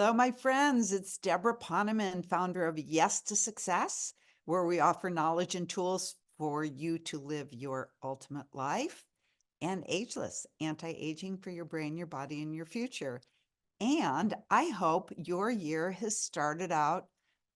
Hello, my friends. It's Deborah Poneman, founder of Yes to Success, where we offer knowledge and tools for you to live your ultimate life and ageless, anti-aging for your brain, your body, and your future. And I hope your year has started out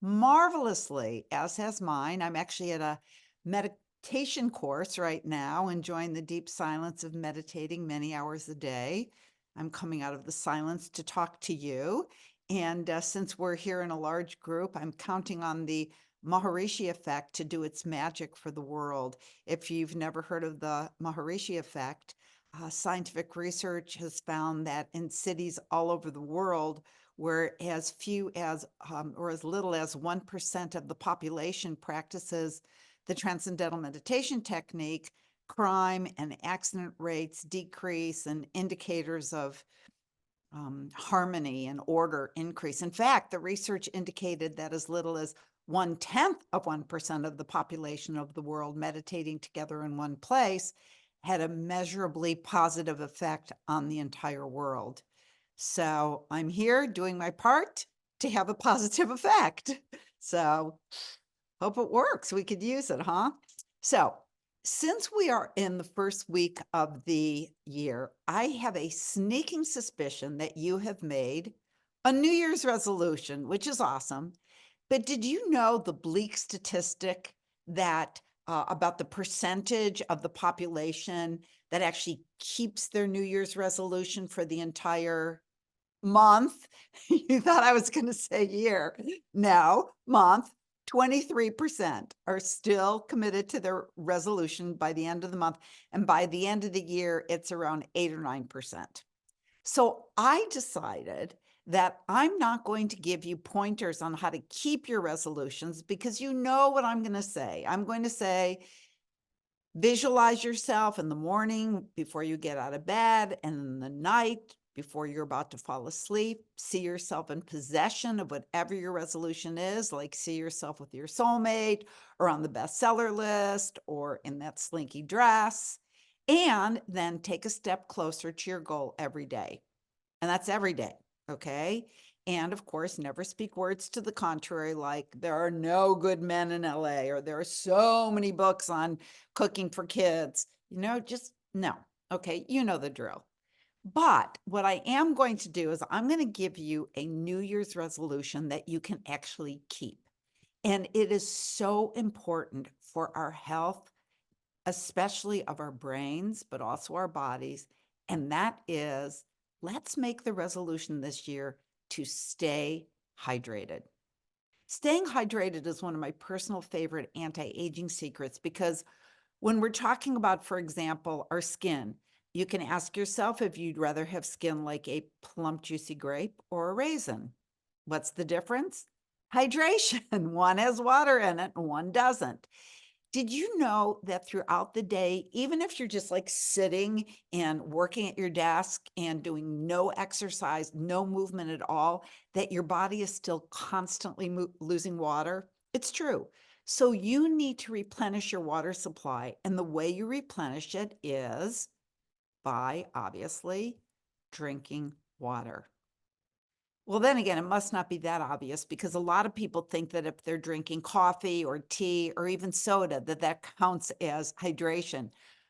marvelously, as has mine. I'm actually at a meditation course right now, enjoying the deep silence of meditating many hours a day. I'm coming out of the silence to talk to you. And since we're here in a large group, I'm counting on the Maharishi effect to do its magic for the world. If you've never heard of the Maharishi effect, scientific research has found that in cities all over the world, where as few as or as little as 1% of the population practices the transcendental meditation technique, crime and accident rates decrease and indicators of harmony and order increase. In fact, the research indicated that as little as 1/10 of 1% of the population of the world meditating together in one place had a measurably positive effect on the entire world. So I'm here doing my part to have a positive effect. So hope it works. We could use it, huh? So since we are in the first week of the year, I have a sneaking suspicion that you have made a New Year's resolution, which is awesome. But did you know the bleak statistic that about the percentage of the population that actually keeps their New Year's resolution for the entire month? You thought I was going to say year. No, month. 23% are still committed to their resolution by the end of the month. And by the end of the year, it's around 8 or 9%. So I decided that I'm not going to give you pointers on how to keep your resolutions, because you know what I'm going to say. I'm going to say, visualize yourself in the morning before you get out of bed, and in the night before you're about to fall asleep. See yourself in possession of whatever your resolution is, like see yourself with your soulmate, or on the bestseller list, or in that slinky dress, and then take a step closer to your goal every day. And that's every day, okay? And of course, never speak words to the contrary, like there are no good men in LA, or there are so many books on cooking for kids. Just no. Okay, you know the drill. But what I am going to do is I'm going to give you a New Year's resolution that you can actually keep. And it is so important for our health, especially of our brains, but also our bodies. And that is, let's make the resolution this year to stay hydrated. Staying hydrated is one of my personal favorite anti-aging secrets, because when we're talking about, for example, our skin, you can ask yourself if you'd rather have skin like a plump, juicy grape or a raisin. What's the difference? Hydration. One has water in it and one doesn't. Did you know that throughout the day, even if you're just like sitting and working at your desk and doing no exercise, no movement at all, that your body is still constantly losing water? It's true. So you need to replenish your water supply. And the way you replenish it is by obviously drinking water. Well, then again, it must not be that obvious, because a lot of people think that if they're drinking coffee or tea or even soda, that that counts as hydration.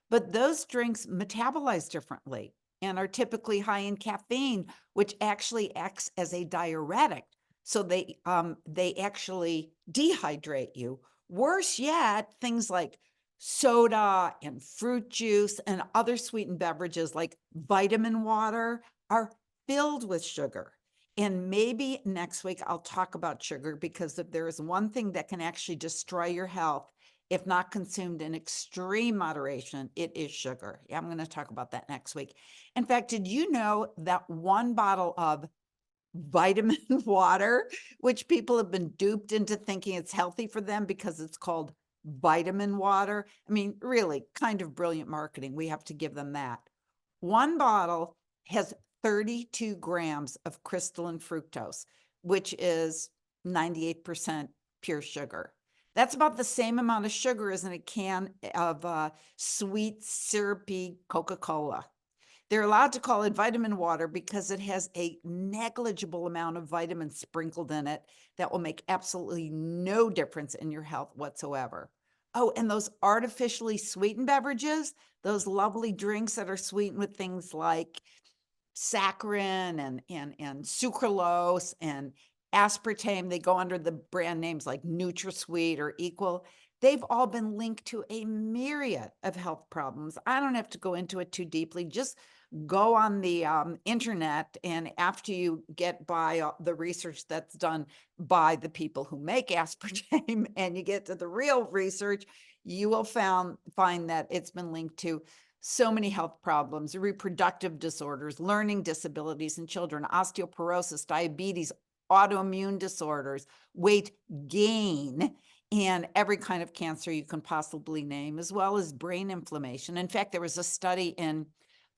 But those drinks metabolize differently and are typically high in caffeine, which actually acts as a diuretic. So they actually dehydrate you. Worse yet, things like soda and fruit juice and other sweetened beverages like vitamin water are filled with sugar. And maybe next week I'll talk about sugar, because if there is one thing that can actually destroy your health, if not consumed in extreme moderation, it is sugar. Yeah, I'm going to talk about that next week. In fact, did you know that one bottle of vitamin water, which people have been duped into thinking it's healthy for them because it's called vitamin water? I mean, really kind of brilliant marketing. We have to give them that. One bottle has 32 grams of crystalline fructose, which is 98% pure sugar. That's about the same amount of sugar as in a can of sweet, syrupy Coca-Cola. They're allowed to call it vitamin water because it has a negligible amount of vitamins sprinkled in it that will make absolutely no difference in your health whatsoever. Oh, and those artificially sweetened beverages, those lovely drinks that are sweetened with things like saccharin and sucralose and aspartame, they go under the brand names like NutraSweet or Equal. They've all been linked to a myriad of health problems. I don't have to go into it too deeply. Just go on the internet, and after you get by the research that's done by the people who make aspartame and you get to the real research, you will find that it's been linked to so many health problems, reproductive disorders, learning disabilities in children, osteoporosis, diabetes, autoimmune disorders, weight gain, and every kind of cancer you can possibly name, as well as brain inflammation. In fact, there was a study in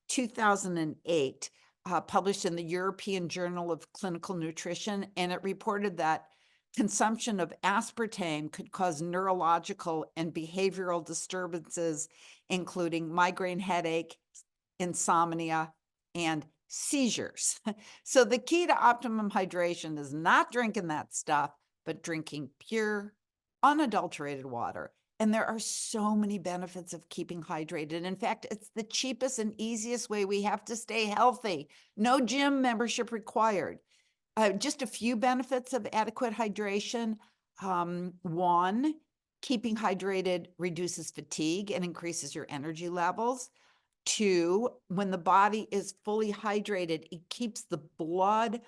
2008 published in the European Journal of Clinical Nutrition, and it reported that consumption of aspartame could cause neurological and behavioral disturbances, including migraine headache, insomnia, and seizures. So the key to optimum hydration is not drinking that stuff, but drinking pure, unadulterated water. And there are so many benefits of keeping hydrated. In fact, it's the cheapest and easiest way we have to stay healthy. No gym membership required. Just a few benefits of adequate hydration. One, keeping hydrated reduces fatigue and increases your energy levels. Two, when the body is fully hydrated, it keeps the blood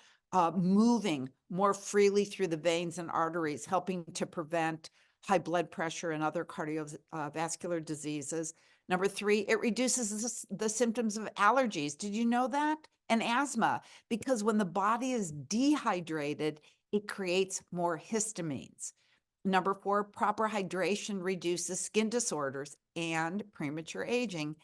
moving more freely through the veins and arteries, helping to prevent high blood pressure and other cardiovascular diseases. Number three, it reduces the symptoms of allergies. Did you know that? And asthma, because when the body is dehydrated, it creates more histamines. Number four, proper hydration reduces skin disorders and premature aging.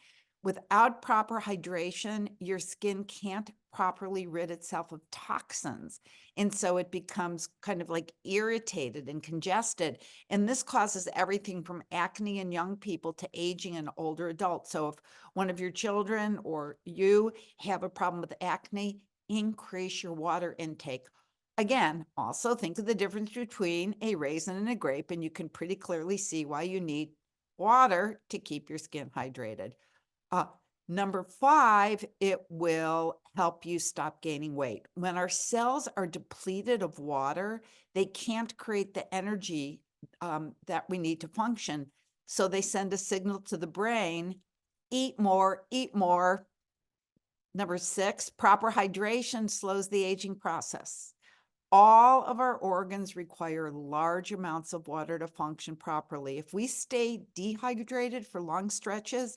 Without proper hydration, your skin can't properly rid itself of toxins. And so it becomes kind of like irritated and congested. And this causes everything from acne in young people to aging in older adults. So if one of your children or you have a problem with acne, increase your water intake. Again, also think of the difference between a raisin and a grape, and you can pretty clearly see why you need water to keep your skin hydrated. Uh, Number five, it will help you stop gaining weight. When our cells are depleted of water, they can't create the energy that we need to function. So they send a signal to the brain, eat more, eat more. Number six, proper hydration slows the aging process. All of our organs require large amounts of water to function properly. If we stay dehydrated for long stretches,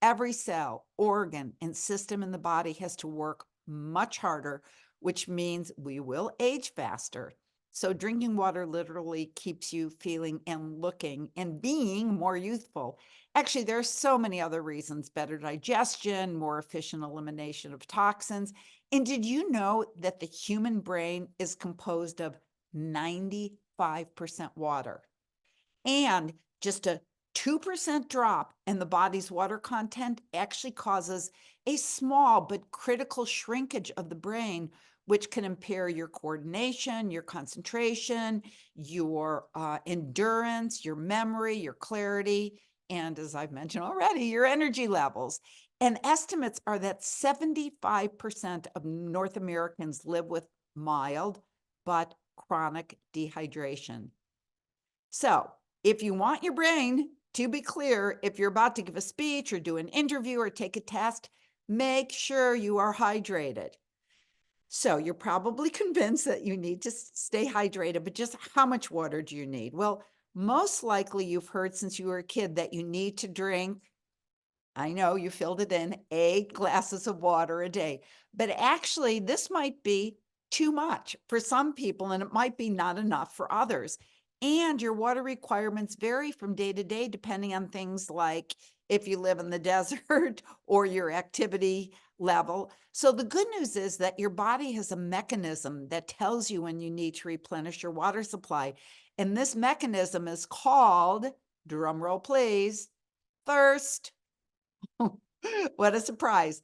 every cell, organ, and system in the body has to work much harder, which means we will age faster. So drinking water literally keeps you feeling and looking and being more youthful. Actually, there are so many other reasons: better digestion, more efficient elimination of toxins. And did you know that the human brain is composed of 95% water? And just a 2% drop in the body's water content actually causes a small but critical shrinkage of the brain, which can impair your coordination, your concentration, your endurance, your memory, your clarity, and as I've mentioned already, your energy levels. And estimates are that 75% of North Americans live with mild but chronic dehydration. So if you want your brain to be clear, if you're about to give a speech or do an interview or take a test, make sure you are hydrated. So you're probably convinced that you need to stay hydrated, but just how much water do you need? Well, most likely you've heard since you were a kid that you need to drink, I know you filled it in, 8 glasses of water a day. But actually, this might be too much for some people, and it might be not enough for others. And your water requirements vary from day to day, depending on things like if you live in the desert or your activity level. So the good news is that your body has a mechanism that tells you when you need to replenish your water supply. And this mechanism is called, drum roll please, thirst. What a surprise.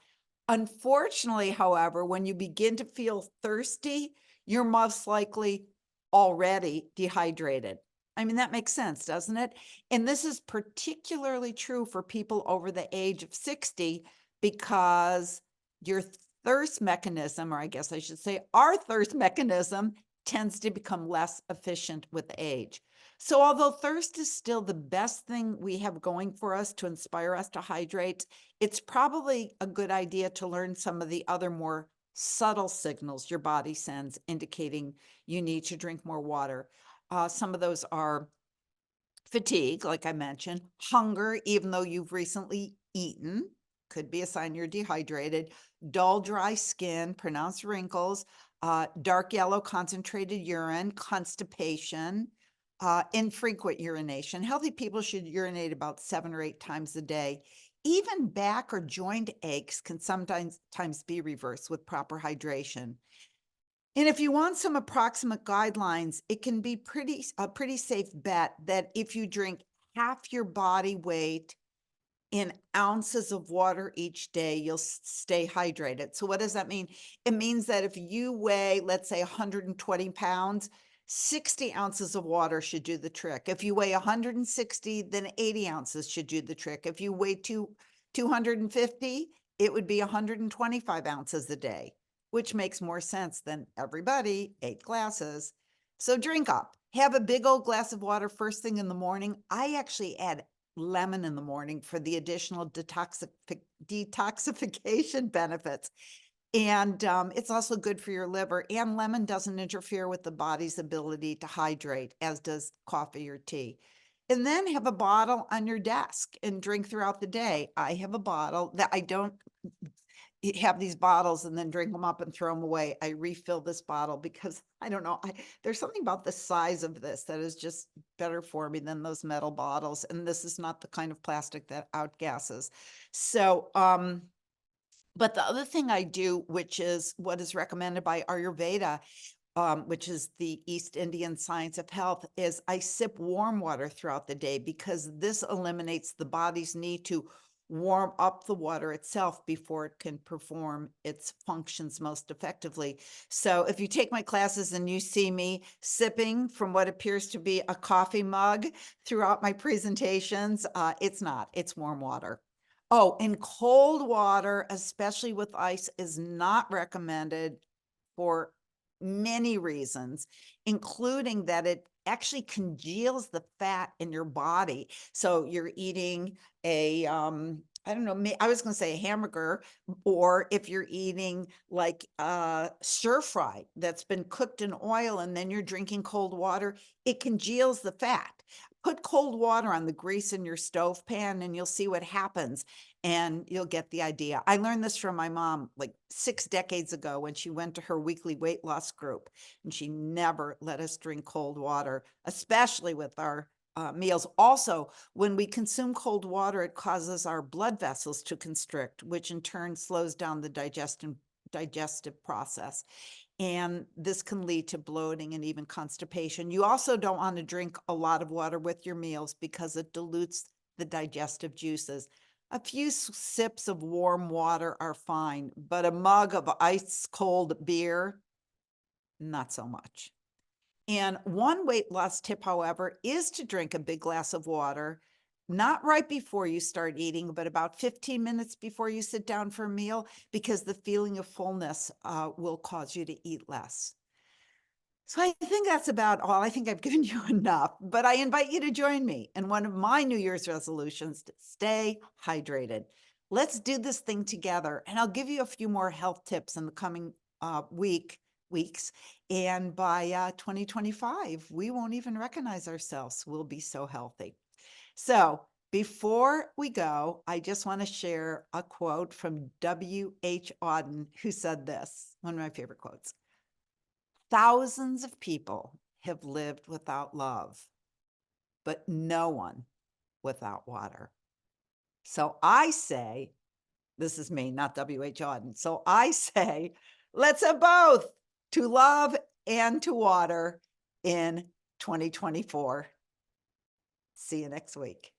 Unfortunately, however, when you begin to feel thirsty, you're most likely already dehydrated. I mean, that makes sense, doesn't it? And this is particularly true for people over the age of 60 because your thirst mechanism, or I guess I should say our thirst mechanism, tends to become less efficient with age. So, although thirst is still the best thing we have going for us to inspire us to hydrate, it's probably a good idea to learn some of the other more subtle signals your body sends indicating you need to drink more water. Some of those are fatigue, like I mentioned, hunger, even though you've recently eaten, could be a sign you're dehydrated, dull, dry skin, pronounced wrinkles, dark yellow concentrated urine, constipation, infrequent urination. Healthy people should urinate about 7 or 8 times a day. Even back or joint aches can sometimes be reversed with proper hydration. And if you want some approximate guidelines, it can be a pretty safe bet that if you drink half your body weight in ounces of water each day, you'll stay hydrated. So what does that mean? It means that if you weigh, let's say 120 pounds, 60 ounces of water should do the trick. If you weigh 160, then 80 ounces should do the trick. If you weigh 250, it would be 125 ounces a day, which makes more sense than everybody 8 glasses. So drink up. Have a big old glass of water first thing in the morning. I actually add lemon in the morning for the additional detoxification benefits. And it's also good for your liver. And lemon doesn't interfere with the body's ability to hydrate, as does coffee or tea. And then have a bottle on your desk and drink throughout the day. I have a bottle that I don't have these bottles and then drink them up and throw them away. I refill this bottle because I don't know, there's something about the size of this that is just better for me than those metal bottles. And this is not the kind of plastic that outgasses. So, but the other thing I do, which is what is recommended by Ayurveda, which is the East Indian science of health, is I sip warm water throughout the day because this eliminates the body's need to warm up the water itself before it can perform its functions most effectively. So if you take my classes and you see me sipping from what appears to be a coffee mug throughout my presentations, it's not, it's warm water. Oh, and cold water, especially with ice, is not recommended for many reasons, including that it actually congeals the fat in your body. So you're eating I don't know, I was going to say a hamburger, or if you're eating like stir fry that's been cooked in oil and then you're drinking cold water, it congeals the fat. Put cold water on the grease in your stove pan and you'll see what happens and you'll get the idea. I learned this from my mom like 6 decades ago when she went to her weekly weight loss group, and she never let us drink cold water, especially with our meals. Also, when we consume cold water, it causes our blood vessels to constrict, which in turn slows down the digestive process. And this can lead to bloating and even constipation. You also don't want to drink a lot of water with your meals because it dilutes the digestive juices. A few sips of warm water are fine, but a mug of ice cold beer, not so much. And one weight loss tip, however, is to drink a big glass of water, not right before you start eating, but about 15 minutes before you sit down for a meal, because the feeling of fullness will cause you to eat less. So I think that's about all. I think I've given you enough, but I invite you to join me in one of my New Year's resolutions to stay hydrated. Let's do this thing together, and I'll give you a few more health tips in the coming weeks. And by 2025, we won't even recognize ourselves. We'll be so healthy. So before we go, I just want to share a quote from W.H. Auden, who said this, one of my favorite quotes. Thousands of people have lived without love, but no one without water. So I say, this is me, not W.H. Auden. So I say, let's have both, to love and to water in 2024. See you next week.